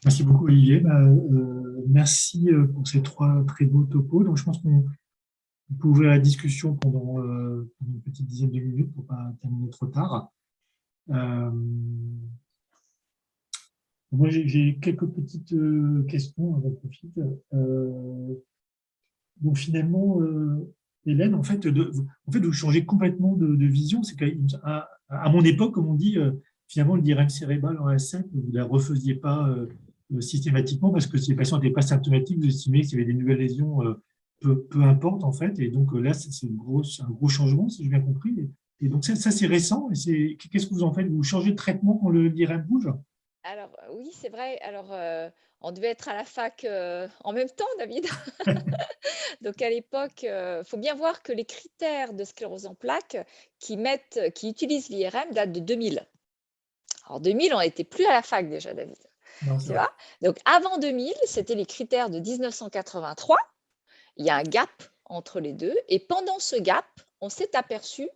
Merci beaucoup, Olivier. Merci pour ces trois très beaux topos. Donc, je pense qu'on peut ouvrir la discussion pendant une petite dizaine de minutes pour ne pas terminer trop tard. Euh, Moi, j'ai quelques petites questions, j'en profite. Donc, finalement, Hélène, en fait, vous changez complètement de vision. C'est qu'à mon époque, comme on dit, finalement, le diarrhée cérébral en S7, vous ne la refaisiez pas systématiquement parce que si les patients n'étaient pas symptomatiques, vous estimez qu'il y avait des nouvelles lésions, peu importe, en fait. Et donc là, c'est un gros changement, si j'ai bien compris. Et donc, ça c'est récent. Qu'est-ce que vous en faites? Vous changez de traitement quand le diarrhée bouge? Alors, oui, c'est vrai. Alors, on devait être à la fac en même temps, David. Donc, à l'époque, il faut bien voir que les critères de sclérose en plaques qui utilisent l'IRM datent de 2000. Alors, 2000, on n'était plus à la fac déjà, David. Non, c'est Tu vrai. vois? Donc, avant 2000, c'était les critères de 1983. Il y a un gap entre les deux. Et pendant ce gap, on s'est aperçu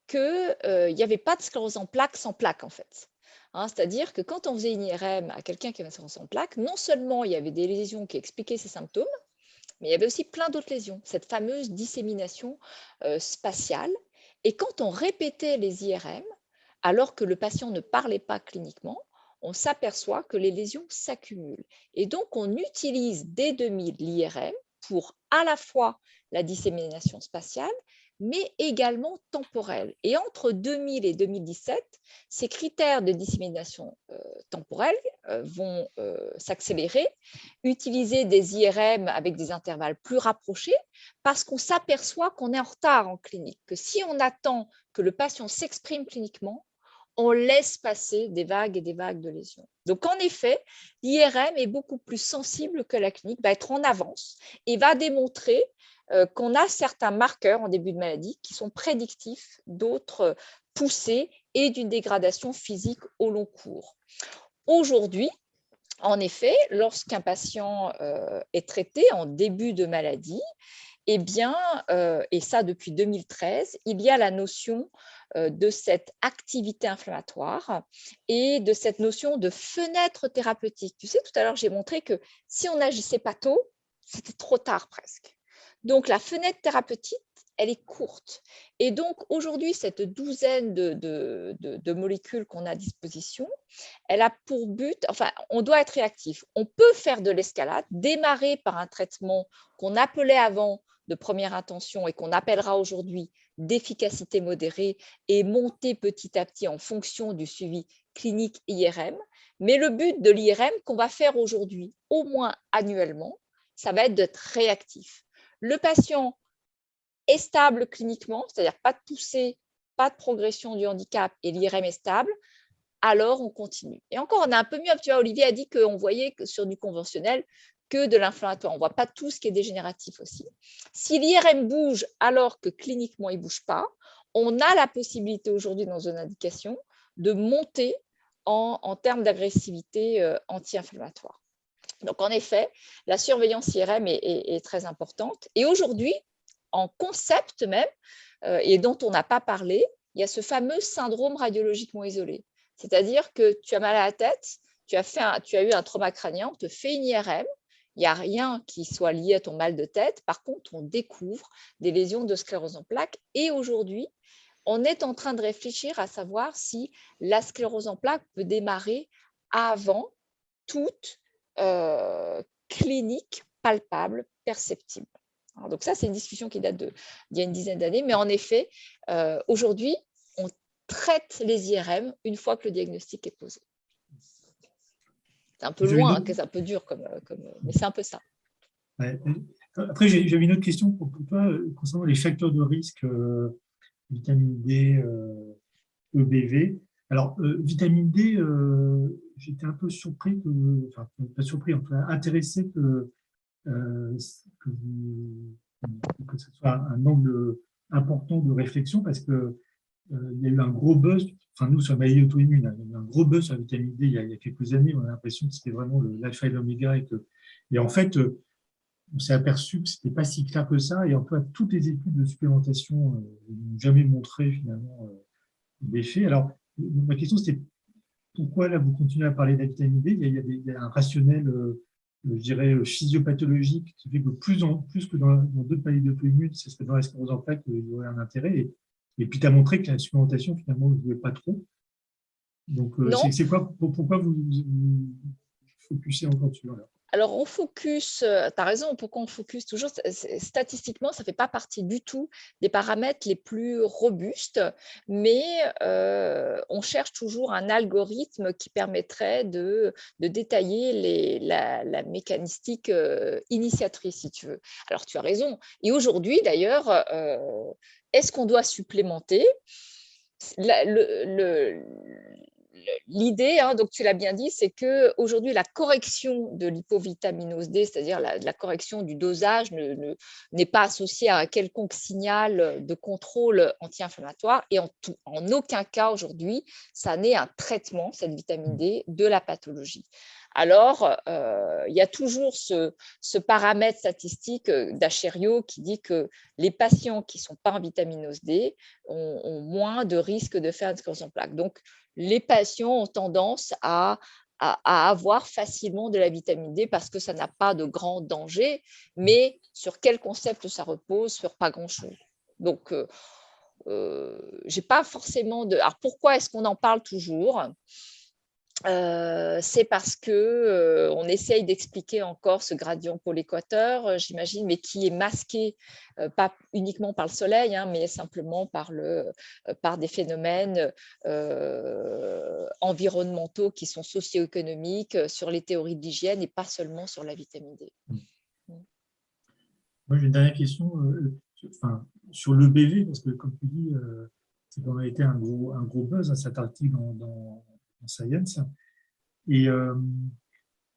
qu'il n'y avait pas de sclérose en plaques sans plaques, en fait. Hein, c'est-à-dire que quand on faisait une IRM à quelqu'un qui avait une sclérose en plaques, non seulement il y avait des lésions qui expliquaient ces symptômes, mais il y avait aussi plein d'autres lésions, cette fameuse dissémination spatiale. Et quand on répétait les IRM, alors que le patient ne parlait pas cliniquement, on s'aperçoit que les lésions s'accumulent. Et donc, on utilise dès 2000 l'IRM pour à la fois la dissémination spatiale, mais également temporelle. Et entre 2000 et 2017, ces critères de dissémination temporelle vont s'accélérer, utiliser des IRM avec des intervalles plus rapprochés, parce qu'on s'aperçoit qu'on est en retard en clinique, que si on attend que le patient s'exprime cliniquement, on laisse passer des vagues et des vagues de lésions. Donc, en effet, l'IRM est beaucoup plus sensible que la clinique, va être en avance et va démontrer qu'on a certains marqueurs en début de maladie qui sont prédictifs d'autres poussées et d'une dégradation physique au long cours. Aujourd'hui, en effet, lorsqu'un patient est traité en début de maladie, eh bien, et ça depuis 2013, il y a la notion de cette activité inflammatoire et de cette notion de fenêtre thérapeutique. Tu sais, tout à l'heure, j'ai montré que si on n'agissait pas tôt, c'était trop tard presque. Donc, la fenêtre thérapeutique, elle est courte. Et donc, aujourd'hui, cette douzaine de molécules qu'on a à disposition, elle a pour but, enfin, on doit être réactif. On peut faire de l'escalade, démarrer par un traitement qu'on appelait avant de première intention et qu'on appellera aujourd'hui d'efficacité modérée et monter petit à petit en fonction du suivi clinique IRM. Mais le but de l'IRM qu'on va faire aujourd'hui, au moins annuellement, ça va être d'être réactif. Le patient est stable cliniquement, c'est-à-dire pas de poussée, pas de progression du handicap et l'IRM est stable, alors on continue. Et encore, on a un peu mieux. Tu vois, Olivier a dit qu'on voyait que sur du conventionnel que de l'inflammatoire. On ne voit pas tout ce qui est dégénératif aussi. Si l'IRM bouge alors que cliniquement il ne bouge pas, on a la possibilité aujourd'hui dans une indication de monter en termes d'agressivité anti-inflammatoire. Donc en effet, la surveillance IRM est très importante. Et aujourd'hui, en concept même, et dont on n'a pas parlé, il y a ce fameux syndrome radiologiquement isolé. C'est-à-dire que tu as mal à la tête, tu as eu un trauma crânien, on te fait une IRM, il n'y a rien qui soit lié à ton mal de tête. Par contre, on découvre des lésions de sclérose en plaques. Et aujourd'hui, on est en train de réfléchir à savoir si la sclérose en plaques peut démarrer avant toute clinique palpable, perceptible. Alors, donc ça, c'est une discussion qui date d'il y a une dizaine d'années, mais en effet, aujourd'hui, on traite les IRM une fois que le diagnostic est posé. C'est un peu J'avais une loin, autre, c'est un peu dur, mais c'est un peu ça. ouais. Après, j'avais une autre question pour toi concernant les facteurs de risque, vitamine D, EBV. Alors, vitamine D, j'étais un peu surpris enfin, pas surpris, enfin, intéressé euh, que, que ce soit un angle important de réflexion parce que il y a eu un gros buzz, enfin nous sur la maladie auto-immune, hein, il y a eu un gros buzz sur la vitamine D il y a quelques années, on a l'impression que c'était vraiment l'alpha et l'oméga et en fait, on s'est aperçu que c'était pas si clair que ça et en fait, toutes les études de supplémentation n'ont jamais montré finalement d'effet. Alors, ma question c'était pourquoi là, vous continuez à parler de la vitamine D? Il y a un rationnel, je dirais, physiopathologique qui fait que plus que dans d'autres maladies auto-immunes, ce serait dans la sclérose en plaques qu'il y aurait un intérêt. Et puis, tu as montré que la supplémentation, finalement, ne jouait pas trop. Donc, Non. c'est quoi, pourquoi vous focussez encore dessus? Voilà. Alors, on focus, tu as raison, pourquoi on focus toujours, statistiquement, ça ne fait pas partie du tout des paramètres les plus robustes, mais on cherche toujours un algorithme qui permettrait de détailler la mécanistique initiatrice, si tu veux. Alors, tu as raison. Et aujourd'hui, d'ailleurs, est-ce qu'on doit supplémenter? L'idée, donc tu l'as bien dit, c'est qu'aujourd'hui, la correction de l'hypovitaminose D, c'est-à-dire la correction du dosage, n'est pas associée à un quelconque signal de contrôle anti-inflammatoire et en aucun cas aujourd'hui, ça n'est un traitement, cette vitamine D, de la pathologie. Alors, il y a toujours ce paramètre statistique d'Acherio qui dit que les patients qui ne sont pas en vitaminose D ont moins de risques de faire une sclérose en plaques. Donc, les patients ont tendance à avoir facilement de la vitamine D parce que ça n'a pas de grand danger, mais sur quel concept ça repose? Sur pas grand-chose. Donc, j'ai pas forcément de… Alors, pourquoi est-ce qu'on en parle toujours? C'est parce que on essaye d'expliquer encore ce gradient pôle-équateur, j'imagine, mais qui est masqué pas uniquement par le soleil, mais simplement par des phénomènes environnementaux qui sont socio-économiques sur les théories d'hygiène et pas seulement sur la vitamine D. Moi, j'ai une dernière question sur l'EBV, parce que comme tu dis, c'est quand même été un gros buzz, cet article dans Science. Et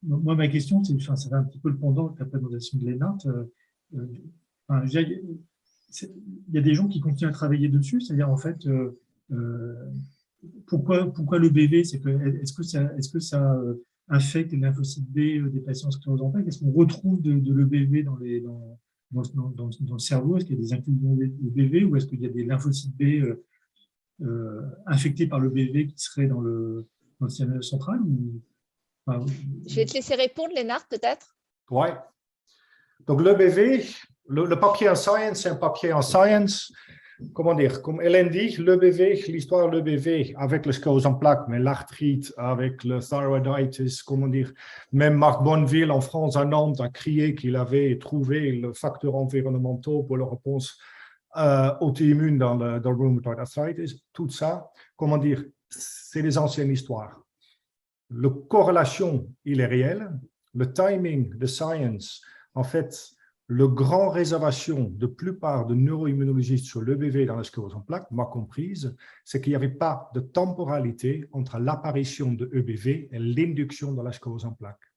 moi, ma question, c'est, ça fait un petit peu le pendant de la présentation de Lennart. Il y a des gens qui continuent à travailler dessus, c'est-à-dire en fait, pourquoi le BV? Est-ce que ça affecte les lymphocytes B des patients sclérose en plaques? Est-ce qu'on retrouve de l'EBV dans le cerveau? Est-ce qu'il y a des inclusions EBV ou est-ce qu'il y a des lymphocytes B infectés par le BV qui seraient dans le système central? Je vais te laisser répondre, Lennart, peut-être. Oui. Donc, l'EBV, le papier en Science, c'est un papier en Science. Comment dire? Comme Hélène dit, l'EBV, l'histoire de l'EBV avec le sclérose en plaques, mais l'arthrite, avec le thyroiditis, comment dire? Même Marc Bonneville en France, à Nantes, a crié qu'il avait trouvé le facteur environnemental pour la réponse auto-immune dans le rheumatoid arthritis. Tout ça, comment dire? C'est des anciennes histoires. La corrélation, il est réel. Le timing de Science, en fait, le grand réservation de plupart de neuroimmunologistes sur l'EBV dans la sclérose en plaques, moi comprise, c'est qu'il n'y avait pas de temporalité entre l'apparition de EBV et l'induction de la sclérose en plaques.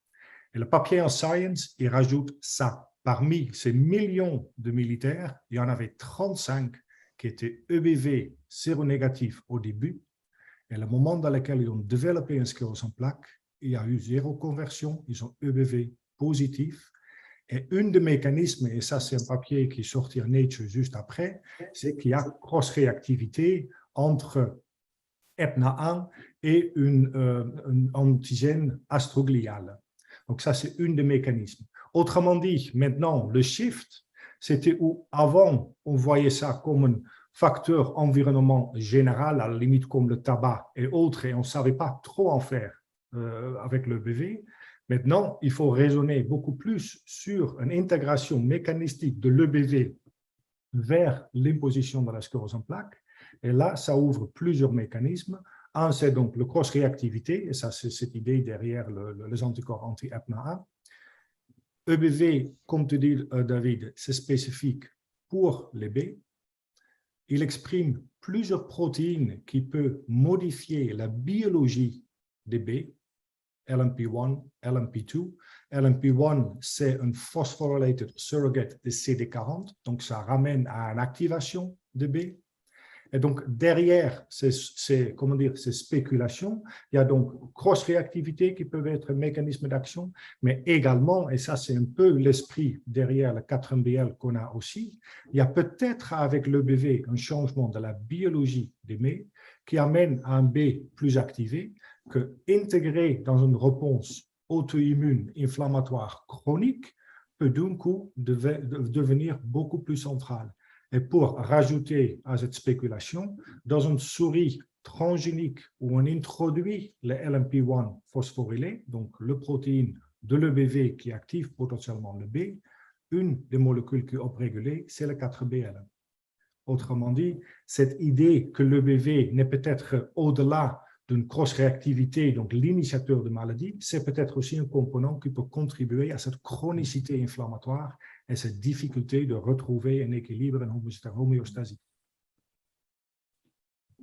Et le papier en Science, il rajoute ça. Parmi ces millions de militaires, il y en avait 35 qui étaient EBV séronégatifs au début. Et le moment dans lequel ils ont développé une sclérose en plaques, il y a eu 0 conversion, ils ont EBV positif. Et un des mécanismes, et ça c'est un papier qui est sorti en Nature juste après, c'est qu'il y a cross-réactivité entre EPNA1 et un antigène astroglial. Donc ça c'est un des mécanismes. Autrement dit, maintenant le shift, c'était où avant on voyait ça comme un facteur environnement général, à la limite comme le tabac et autres, et on ne savait pas trop en faire avec le BV. Maintenant, il faut raisonner beaucoup plus sur une intégration mécanistique de l'EBV vers l'imposition de la sclérose en plaques. Et là, ça ouvre plusieurs mécanismes. Un, c'est donc le cross-réactivité, et ça, c'est cette idée derrière les anticorps anti-EPNA1. EBV, comme tu dis, David, c'est spécifique pour les B. Il exprime plusieurs protéines qui peuvent modifier la biologie des B, LMP1, LMP2. LMP1, c'est un phosphorylated surrogate de CD40, donc ça ramène à une activation de B. Et donc, derrière ces spéculations, il y a donc cross-réactivité qui peut être un mécanisme d'action, mais également, et ça c'est un peu l'esprit derrière le 4MBL qu'on a aussi, il y a peut-être avec l'EBV un changement de la biologie des B qui amène à un B plus activé, que intégrer dans une réponse auto-immune inflammatoire chronique peut d'un coup devenir beaucoup plus central. Et pour rajouter à cette spéculation, dans une souris transgénique où on introduit le LMP1 phosphorylé, donc le protéine de l'EBV qui active potentiellement le B, une des molécules qui est uprégulée, c'est le 4BL. Autrement dit, cette idée que l'EBV n'est peut-être au-delà d'une cross-réactivité, donc l'initiateur de maladie, c'est peut-être aussi un composant qui peut contribuer à cette chronicité inflammatoire et cette difficulté de retrouver un équilibre, une homéostasie.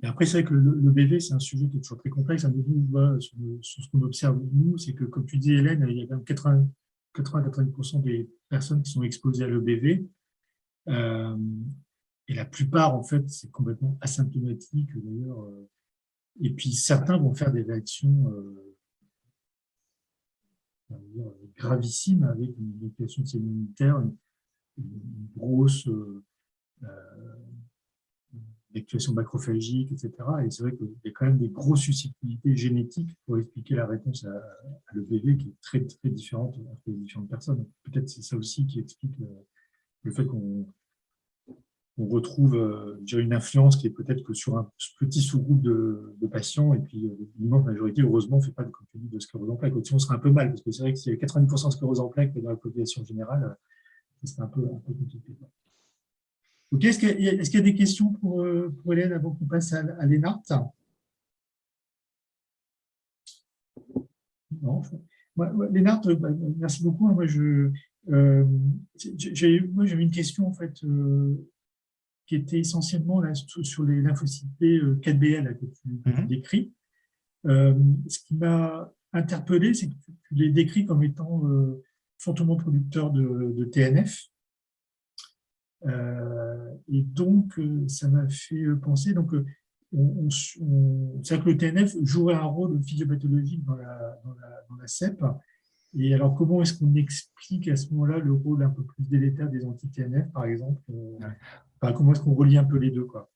Et après, c'est vrai que le BV, c'est un sujet qui est toujours très complexe. Sur ce qu'on observe, nous, c'est que, comme tu dis, Hélène, il y a quand même 80-90% des personnes qui sont exposées à l'EBV. Et la plupart, en fait, c'est complètement asymptomatique, d'ailleurs. Et puis, certains vont faire des réactions gravissimes avec une activation de cellules immunitaires, une grosse activation macrophagique, etc. Et c'est vrai qu'il y a quand même des grosses susceptibilités génétiques pour expliquer la réponse à l'EBV qui est très, très différente entre les différentes personnes. Peut-être c'est ça aussi qui explique le fait qu'on retrouve une influence qui est peut-être que sur un petit sous-groupe de patients, et puis l'immense majorité, heureusement, ne fait pas, comme tu dis, de sclérose en plaques. Sinon, on serait un peu mal, parce que c'est vrai que s'il y avait 90% de sclérose en plaques dans la population générale, ce serait un peu compliqué. Ok, est-ce qu'il y a des questions pour Hélène avant qu'on passe à Lénart? Non. Lénart, merci beaucoup. Moi, j'avais une question, en fait, qui était essentiellement là, sur les lymphocytes 4BL que tu décris. Ce qui m'a interpellé, c'est que tu les décris comme étant fortement producteurs de TNF. Et donc, ça m'a fait penser, donc, c'est vrai que le TNF jouerait un rôle physiopathologique dans la CEP. Et alors, comment est-ce qu'on explique à ce moment-là le rôle un peu plus délétère des anti-TNF, par exemple? Comment est-ce qu'on relie un peu les deux, quoi?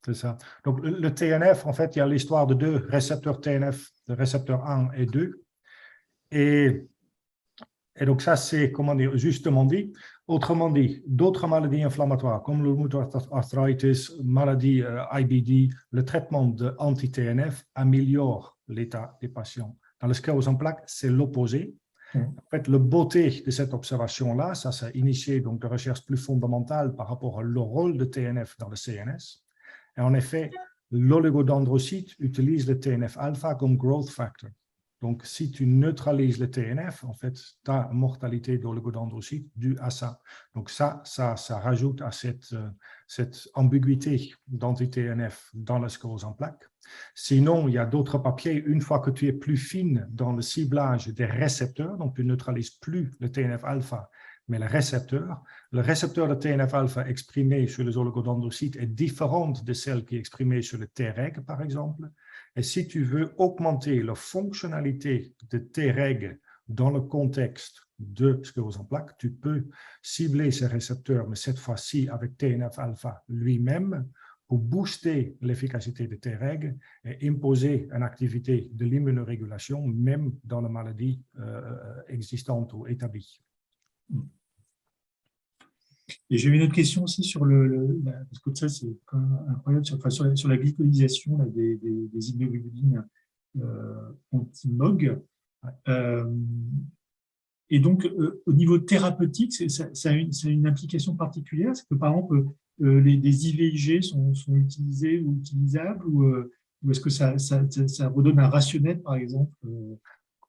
C'est ça. Donc, le TNF, en fait, il y a l'histoire de deux récepteurs TNF, le récepteur 1 et 2. Et donc, ça, c'est, comment dire, justement dit. Autrement dit, d'autres maladies inflammatoires, comme le rheumatoid arthritis, maladie IBD, le traitement de anti-TNF améliore l'état des patients. Dans le sclérose en plaques, c'est l'opposé. En fait, la beauté de cette observation-là, ça s'est initié donc de recherches plus fondamentales par rapport au rôle de TNF dans le CNS. Et en effet, l'oligodendrocyte utilise le TNF-alpha comme growth factor. Donc, si tu neutralises le TNF, en fait, tu as une mortalité d'oligodendrocyte due à ça. Donc, ça rajoute à cette ambiguïté d'anti-TNF dans la sclérose en plaques. Sinon, il y a d'autres papiers, une fois que tu es plus fine dans le ciblage des récepteurs, donc tu ne neutralises plus le TNF-alpha, mais le récepteur de TNF-alpha exprimé sur les oligodendrocytes est différent de celle qui est exprimée sur le Treg, par exemple. Et si tu veux augmenter la fonctionnalité de Treg dans le contexte de sclérose en plaques, tu peux cibler ces récepteurs, mais cette fois-ci avec TNF-alpha lui-même, pour booster l'efficacité de Treg et imposer une activité de l'immunorégulation, même dans la maladie existante ou établie. Et j'ai une autre question aussi sur parce que ça, c'est quand même incroyable, sur la glycosylation des immunoglobulines anti-MOG. Et donc, au niveau thérapeutique, ça a une implication particulière. C'est que, par exemple, des IVIG sont utilisés ou utilisables, ou est-ce que ça redonne un rationnel, par exemple,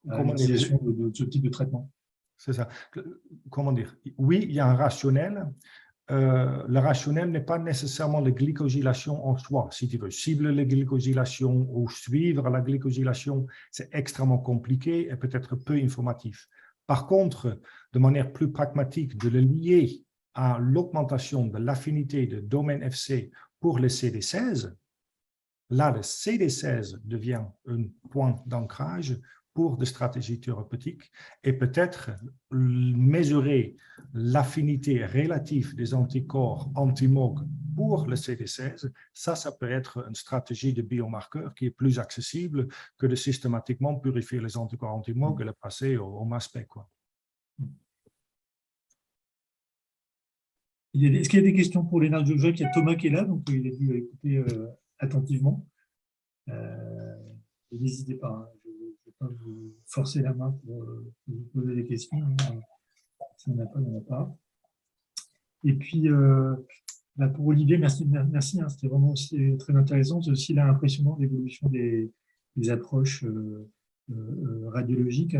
à l'utilisation de ce type de traitement? C'est ça. Comment dire? Oui, il y a un rationnel. Le rationnel n'est pas nécessairement la glycosylation en soi. Si tu veux cibler la glycosylation ou suivre la glycosylation, c'est extrêmement compliqué et peut-être peu informatif. Par contre, de manière plus pragmatique, de le lier à l'augmentation de l'affinité de domaine FC pour le CD16, là, le CD16 devient un point d'ancrage pour des stratégies thérapeutiques et peut-être mesurer l'affinité relative des anticorps anti-MOG pour le CD16, ça peut être une stratégie de biomarqueur qui est plus accessible que de systématiquement purifier les anticorps anti-MOG et les passer au mass spec, quoi. Est-ce qu'il y a des questions pour Léonard? Je vois qu'il y a Thomas qui est là, donc il a dû écouter attentivement. N'hésitez pas, hein, je ne vais pas vous forcer la main pour vous poser des questions. Hein. S'il n'y en a pas, il n'y en a pas. Et puis, pour Olivier, merci hein, c'était vraiment aussi très intéressant. C'est aussi là impressionnant l'évolution des approches radiologiques.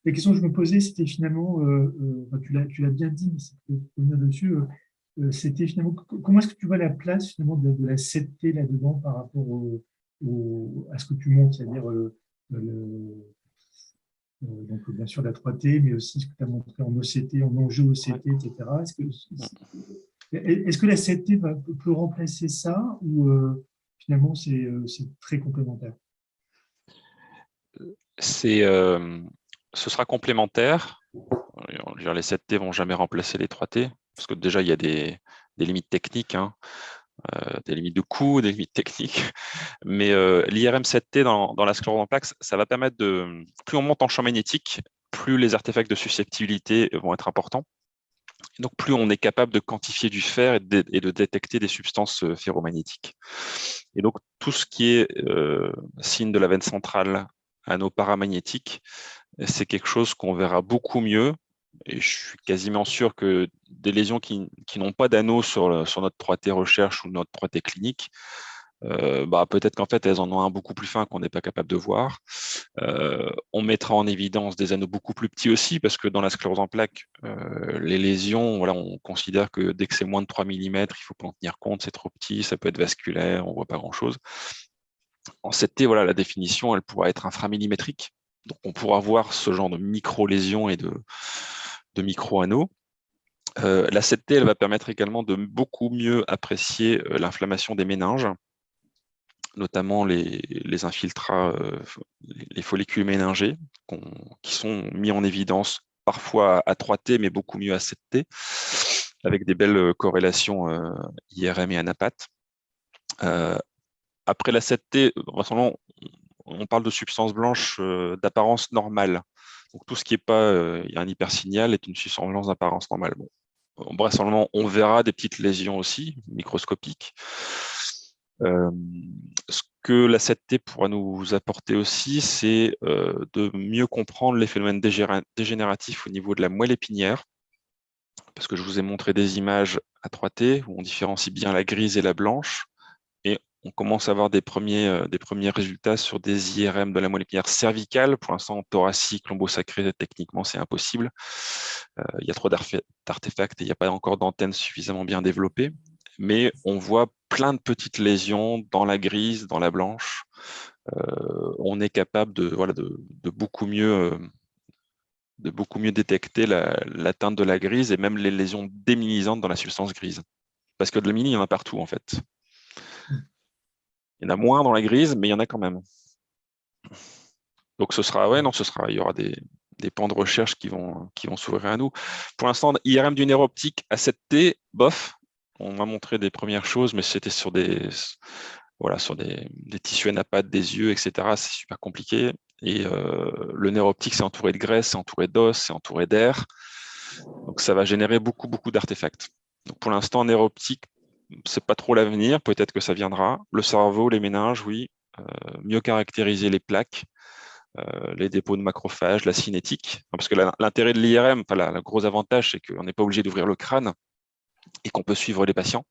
La question que je me posais, c'était finalement, tu l'as bien dit, mais c'est pour revenir dessus, c'était finalement, comment est-ce que tu vois la place finalement de la 7T là-dedans par rapport à ce que tu montres, c'est-à-dire donc bien sûr la 3T, mais aussi ce que tu as montré en OCT, en enjeu OCT, etc. Est-ce que la 7T peut remplacer ça ou finalement c'est très complémentaire? Ce sera complémentaire. Les 7T ne vont jamais remplacer les 3T, parce que déjà, il y a des limites techniques, hein, des limites de coût, des limites techniques. Mais l'IRM 7T dans la sclérose en plaques, ça va permettre de… Plus on monte en champ magnétique, plus les artefacts de susceptibilité vont être importants. Donc, plus on est capable de quantifier du fer et de détecter des substances ferromagnétiques. Et donc, tout ce qui est signe de la veine centrale, anneau paramagnétique, c'est quelque chose qu'on verra beaucoup mieux. Et je suis quasiment sûr que des lésions qui n'ont pas d'anneau sur notre 3T recherche ou notre 3T clinique, peut-être qu'en fait, elles en ont un beaucoup plus fin qu'on n'est pas capable de voir. On mettra en évidence des anneaux beaucoup plus petits aussi, parce que dans la sclérose en plaques, les lésions, voilà, on considère que dès que c'est moins de 3 mm, il ne faut pas en tenir compte, c'est trop petit, ça peut être vasculaire, on ne voit pas grand-chose. En 7T, voilà, la définition, elle pourra être inframillimétrique. Donc, on pourra voir ce genre de micro-lésions et de micro-anneaux. La 7T, elle va permettre également de beaucoup mieux apprécier l'inflammation des méninges, notamment les infiltrats, les follicules méningés, qui sont mis en évidence parfois à 3T, mais beaucoup mieux à 7T, avec des belles corrélations IRM et ANAPAT. Après la 7T, on parle de substances blanches d'apparence normale. Donc tout ce qui n'est pas un hypersignal est une substance blanche d'apparence normale. Bon. Vraisemblablement, on verra des petites lésions aussi, microscopiques. Ce que la 7T pourra nous apporter aussi, c'est de mieux comprendre les phénomènes dégénératifs au niveau de la moelle épinière, parce que je vous ai montré des images à 3T où on différencie bien la grise et la blanche, et on commence à avoir des premiers résultats sur des IRM de la moelle épinière cervicale. Pour l'instant, thoracique, lombosacré, techniquement, c'est impossible. Il y a trop d'artefacts et il n'y a pas encore d'antenne suffisamment bien développée. Mais on voit plein de petites lésions dans la grise, dans la blanche. On est capable de beaucoup mieux détecter l'atteinte de la grise et même les lésions déminisantes dans la substance grise. Parce que de la mini, il y en a partout, en fait. Il y en a moins dans la grise, mais il y en a quand même. Donc, il y aura des pans de recherche qui vont s'ouvrir à nous. Pour l'instant, IRM du nerf optique à 7T, bof. On m'a montré des premières choses, mais c'était sur des tissus anapathes, des yeux, etc. C'est super compliqué. Et le nerf optique, c'est entouré de graisse, c'est entouré d'os, c'est entouré d'air. Donc, ça va générer beaucoup, beaucoup d'artefacts. Donc, pour l'instant, nerf optique, c'est pas trop l'avenir. Peut-être que ça viendra. Le cerveau, les méninges, oui. Mieux caractériser les plaques, les dépôts de macrophages, la cinétique. Parce que l'intérêt de l'IRM, le gros avantage, c'est qu'on n'est pas obligé d'ouvrir le crâne et qu'on peut suivre les patients.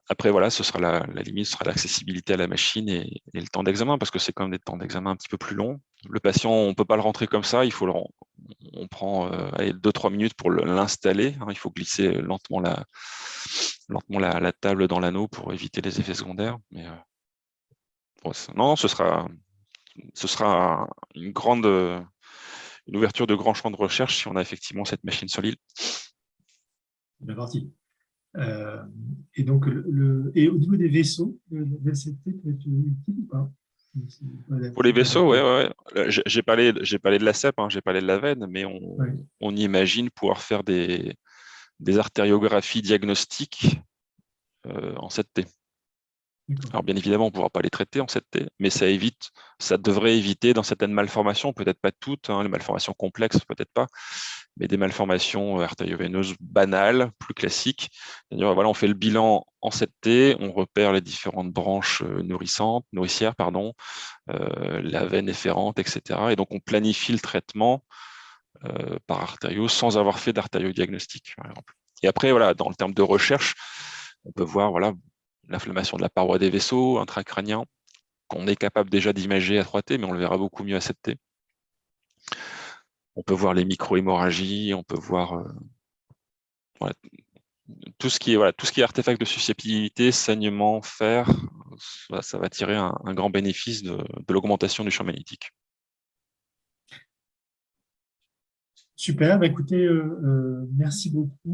Après, voilà, ce sera la limite, ce sera l'accessibilité à la machine et le temps d'examen, parce que c'est quand même des temps d'examen un petit peu plus longs. Le patient, on ne peut pas le rentrer comme ça, on prend 2-3 minutes pour l'installer. Hein, il faut glisser lentement la table dans l'anneau pour éviter les effets secondaires. Mais non, ce sera une ouverture de grands champs de recherche si on a effectivement cette machine sur l'île. Bien parti. Et donc, et au niveau des vaisseaux, le VLCT peut être utile ou pas? Pour les vaisseaux, ouais. J'ai parlé de la CEP, hein, j'ai parlé de la veine, mais on imagine pouvoir faire des des artériographies diagnostiques en 7T. Alors bien évidemment, on ne pourra pas les traiter en 7T, mais ça devrait éviter dans certaines malformations, peut-être pas toutes, hein, les malformations complexes, peut-être pas, mais des malformations artério-veineuses banales, plus classiques. C'est-à-dire, voilà, on fait le bilan en 7T, on repère les différentes branches nourricières, la veine efférente, etc. Et donc on planifie le traitement par artério sans avoir fait d'artériodiagnostic, par exemple. Et après, voilà, dans le terme de recherche, on peut voir voilà, l'inflammation de la paroi des vaisseaux intracrâniens, qu'on est capable déjà d'imager à 3T, mais on le verra beaucoup mieux à 7T. On peut voir les micro-hémorragies, on peut voir voilà, tout ce qui est artefact de susceptibilité, saignement, fer, ça va tirer un grand bénéfice de l'augmentation du champ magnétique. Super, bah écoutez, merci beaucoup.